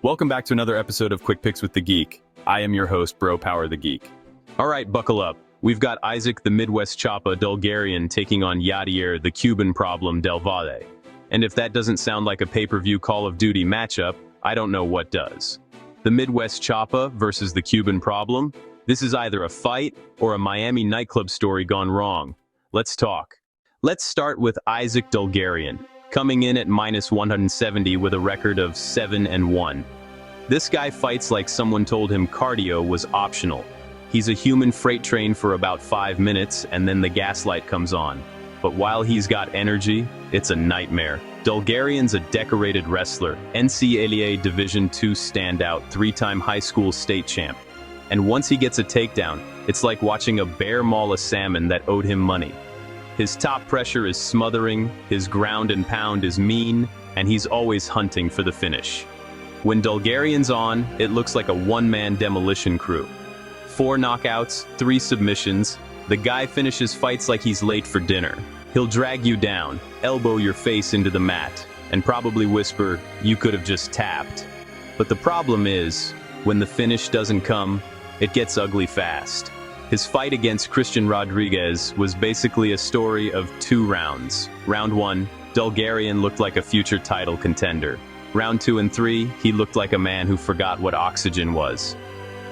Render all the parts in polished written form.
Welcome back to another episode of Quick Picks with the Geek. I am your host, Bro Power the Geek. Alright, buckle up. We've got Isaac the Midwest Choppa Dulgarian taking on Yadier the Cuban Problem Del Valle. And if that doesn't sound like a pay-per-view Call of Duty matchup, I don't know what does. The Midwest Choppa versus the Cuban Problem? This is either a fight or a Miami nightclub story gone wrong. Let's talk. Let's start with Isaac Dulgarian, coming in at minus 170 with a record of 7-1. This guy fights like someone told him cardio was optional. He's a human freight train for about 5 minutes and then the gaslight comes on. But while he's got energy, it's a nightmare. Dulgarian's a decorated wrestler, NCAA Division II standout, 3-time high school state champ. And once he gets a takedown, it's like watching a bear maul a salmon that owed him money. His top pressure is smothering, his ground and pound is mean, and he's always hunting for the finish. When Dulgarian's on, it looks like a one-man demolition crew. 4 knockouts, 3 submissions. The guy finishes fights like he's late for dinner. He'll drag you down, elbow your face into the mat, and probably whisper, "You could have just tapped." But the problem is, when the finish doesn't come, it gets ugly fast. His fight against Christian Rodriguez was basically a story of 2 rounds. Round 1, Dulgarian looked like a future title contender. Round 2 and 3, he looked like a man who forgot what oxygen was.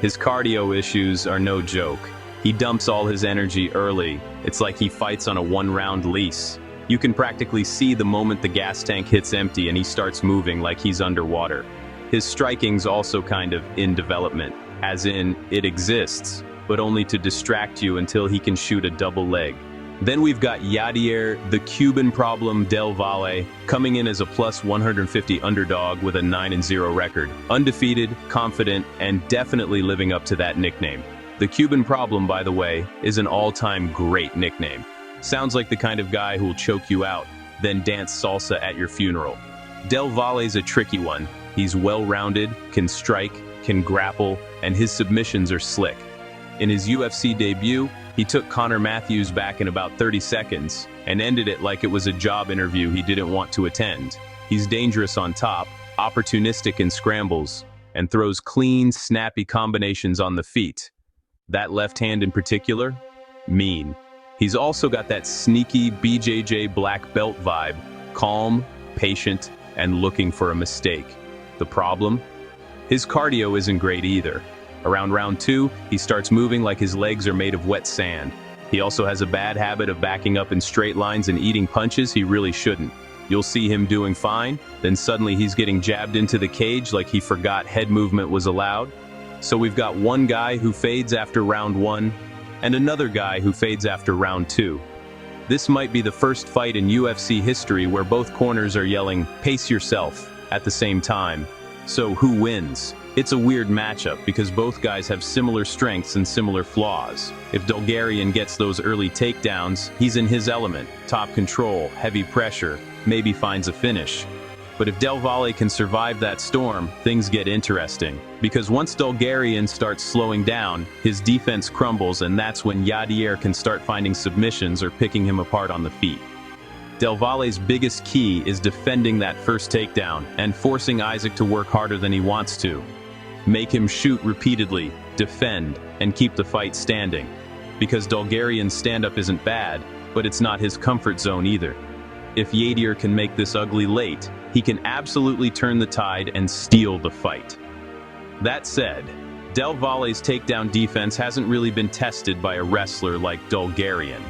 His cardio issues are no joke. He dumps all his energy early. It's like he fights on a 1-round lease. You can practically see the moment the gas tank hits empty and he starts moving like he's underwater. His striking's also kind of in development, as in, it exists, but only to distract you until he can shoot a double leg. Then we've got Yadier, the Cuban Problem Del Valle, coming in as a plus 150 underdog with a 9-0 record. Undefeated, confident, and definitely living up to that nickname. The Cuban Problem, by the way, is an all-time great nickname. Sounds like the kind of guy who'll choke you out, then dance salsa at your funeral. Del Valle's a tricky one. He's well-rounded, can strike, can grapple, and his submissions are slick. In his UFC debut, he took Connor Matthews back in about 30 seconds and ended it like it was a job interview he didn't want to attend. He's dangerous on top, opportunistic in scrambles, and throws clean, snappy combinations on the feet. That left hand in particular? Mean. He's also got that sneaky BJJ black belt vibe, calm, patient, and looking for a mistake. The problem? His cardio isn't great either. Around round 2, he starts moving like his legs are made of wet sand. He also has a bad habit of backing up in straight lines and eating punches he really shouldn't. You'll see him doing fine, then suddenly he's getting jabbed into the cage like he forgot head movement was allowed. So we've got one guy who fades after round 1, and another guy who fades after round 2. This might be the first fight in UFC history where both corners are yelling, "Pace yourself," at the same time. So who wins? It's a weird matchup because both guys have similar strengths and similar flaws. If Dulgarian gets those early takedowns, he's in his element, top control, heavy pressure, maybe finds a finish. But if Del Valle can survive that storm, things get interesting. Because once Dulgarian starts slowing down, his defense crumbles, and that's when Yadier can start finding submissions or picking him apart on the feet. Del Valle's biggest key is defending that first takedown and forcing Isaac to work harder than he wants to. Make him shoot repeatedly, defend, and keep the fight standing. Because Dulgarian's stand-up isn't bad, but it's not his comfort zone either. If Yadier can make this ugly late, he can absolutely turn the tide and steal the fight. That said, Del Valle's takedown defense hasn't really been tested by a wrestler like Dulgarian.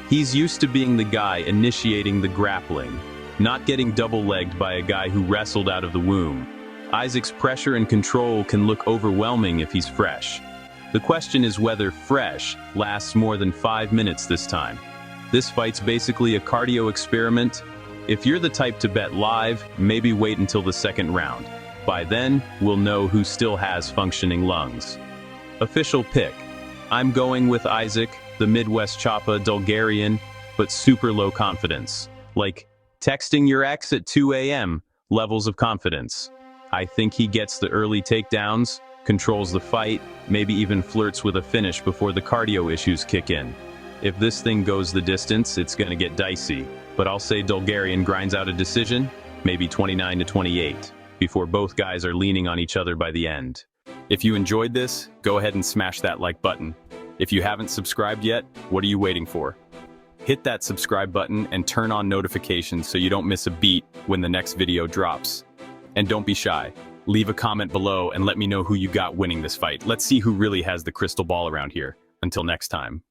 He's used to being the guy initiating the grappling, not getting double-legged by a guy who wrestled out of the womb. Isaac's pressure and control can look overwhelming if he's fresh. The question is whether fresh lasts more than 5 minutes this time. This fight's basically a cardio experiment. If you're the type to bet live, maybe wait until the second round. By then, we'll know who still has functioning lungs. Official pick. I'm going with Isaac, the Midwest Choppa Dulgarian, but super low confidence. Like texting your ex at 2 a.m. levels of confidence. I think he gets the early takedowns, controls the fight, maybe even flirts with a finish before the cardio issues kick in. If this thing goes the distance, it's gonna get dicey, but I'll say Dulgarian grinds out a decision, maybe 29-28. before both guys are leaning on each other by the end. If you enjoyed this, go ahead and smash that like button. If you haven't subscribed yet, what are you waiting for? Hit that subscribe button and turn on notifications so you don't miss a beat when the next video drops. And don't be shy. Leave a comment below and let me know who you got winning this fight. Let's see who really has the crystal ball around here. Until next time.